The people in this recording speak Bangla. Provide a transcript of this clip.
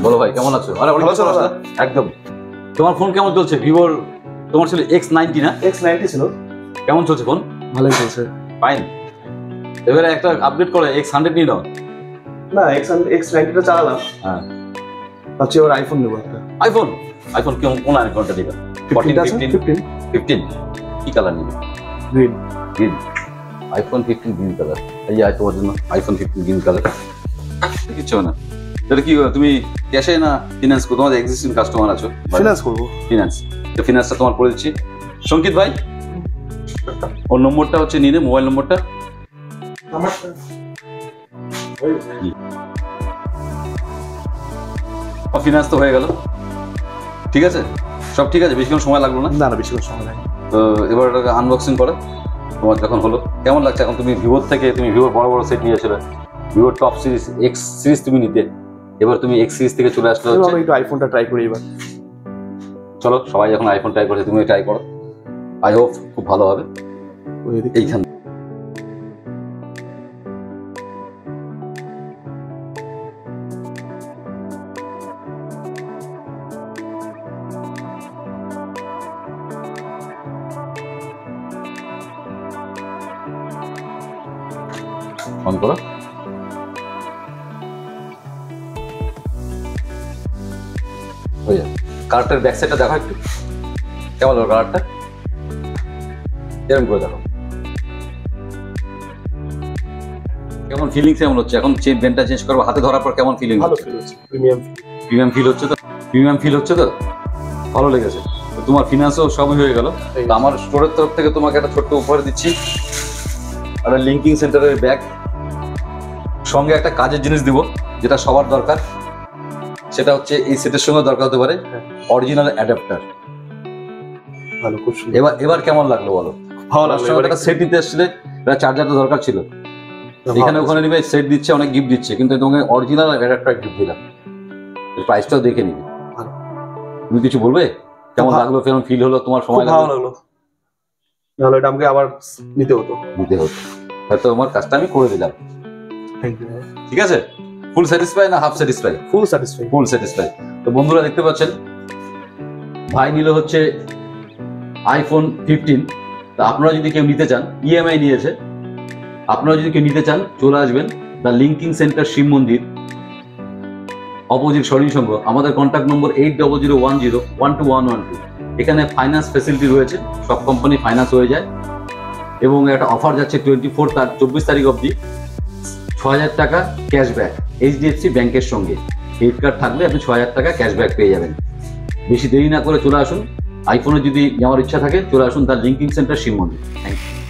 বলো ভাই কেমন আছো? আরে ভালো আছো দাদা? একদম। তোমার ফোন কেমন চলছে? ভিভোর তোমার ছিল X90 না? X90 ছিল। কেমন চলছে ফোন? ভালোই চলছে। ফাইন। এবারে একটা আপডেট করে X100 নিয়ে নাও। না, X90 টা চালালাম। হ্যাঁ। ভাবছি এবার আইফোন নেবো একটা। আইফোন কোন আইফোনটা নিবে? 14 15 কি কালার নিবে? গ্রিন। IPhone 15 green colour. এই যে তোমার জন্য আইফোন 15 গ্রিন কালার। কিছু না। এটা কি তুমি ক্যাশে না ফিনান্স করো? তোমাদের এক্সিস্টিং কাস্টমার আছো? ফিনান্স করবো। তো ফিনান্সটা তোমার করে দিচ্ছি। সংকিত ভাই ওর নম্বরটা হচ্ছে নিয়ে নে, মোবাইল নম্বরটা। ফিনান্স তো হয়ে গেল, ঠিক আছে, সব ঠিক আছে, বেশিক্ষণ সময় লাগলো না। না বেশিক্ষণ সময় লাগে। তো এবার এটাকে আনবক্সিং করো। তোমার যখন হলো কেমন লাগছে এখন? তুমি ভিভোর থেকে ভিভোর বড় বড় সেট নিয়েছিলে, ভিভোর টপ সিরিজ এক্স সিরিজ তুমি নিতে, এবার তুমি এক্স সিরিজ থেকে চলে আসলে হচ্ছে একটু আইফোনটা ট্রাই করি এবার। চলো সবাই যখন আইফোন ট্রাই করছে তুমি ট্রাই করো, আই হোপ খুব ভালো হবে। এইখান অন করো। কালারটার ব্যাক সাইডটা দেখো একটু, কেমন হলো কালারটা? এরকম করে দেখো কেমন ফিলিংস কেমন হচ্ছে এখন? ব্যান্ডটা চেঞ্জ করবো, হাতে ধরার পর কেমন ফিলিং? ভালো ফিল হচ্ছে, প্রিমিয়াম ফিল হচ্ছে তো? প্রিমিয়াম ফিল হচ্ছে তো? ভালো লেগেছে। তোমার ফিনান্সও সবই হয়ে গেল। তো আমার স্টোরের তরফ থেকে তোমাকে একটা ছোট্ট উপহার দিচ্ছি, একটা লিঙ্কিং সেন্টারের ব্যাগ, সঙ্গে একটা কাজের জিনিস দিব যেটা সবার দরকার, সেটা হচ্ছে এই সেটের সঙ্গে দরকার হতে পারে অরিজিনাল অ্যাডাপ্টার। ভালো, খুব সুন্দর। এবার কেমন লাগলো বলো? ভালো লাগলো। একটা সেট দিতে এসেছিলে, চার্জারটা দরকার ছিল, এখানে ওখানে নিবে, সেট দিচ্ছে, অনেক গিফট দিচ্ছে, কিন্তু তোমাকে অরিজিনাল অ্যাডাপ্টার গিফট দিলাম। প্রাইসটাও দেখে নিবে। তুমি কিছু বলবে? কেমন লাগলো, কেমন ফিল হলো তোমার? সময় ভালো লাগলো। নাহলে এটা আমাকে আবার নিতে হতো। হয়তো আমার কাজটা আমি করে দিলাম। ঠিক আছে, ফুল স্যাটিসফাই না হাফ স্যাটিসফাই? ফুল স্যাটিসফাই। তো বন্ধুরা দেখতে পাচ্ছেন ভাই নিল হচ্ছে আইফোন 15। তা আপনারা যদি কেউ নিতে চান, ইএমআই নিয়েছে, আপনারা যদি কেউ নিতে চান চলে আসবেন দ্য লিঙ্কিং সেন্টার শিব মন্দির অপোজিট শরীর সংঘ। আমাদের কন্ট্যাক্ট নম্বর 8001012112। এখানে ফাইন্যান্স ফেসিলিটি রয়েছে, সব কোম্পানি ফাইন্যান্স হয়ে যায়, এবং একটা অফার যাচ্ছে 24 তারিখ অবধি, 6000 টাকা ক্যাশব্যাক এইচডিএফসি ব্যাংকের সঙ্গে। ক্রেডিট কার্ড থাকলে আপনি 6000 টাকা ক্যাশব্যাক পেয়ে যাবেন। বেশি দেরি না করে চলে আসুন। আইফোনে যদি নেওয়ার ইচ্ছা থাকে চলে আসুন the linking centre Shiv Mandir. Thank you.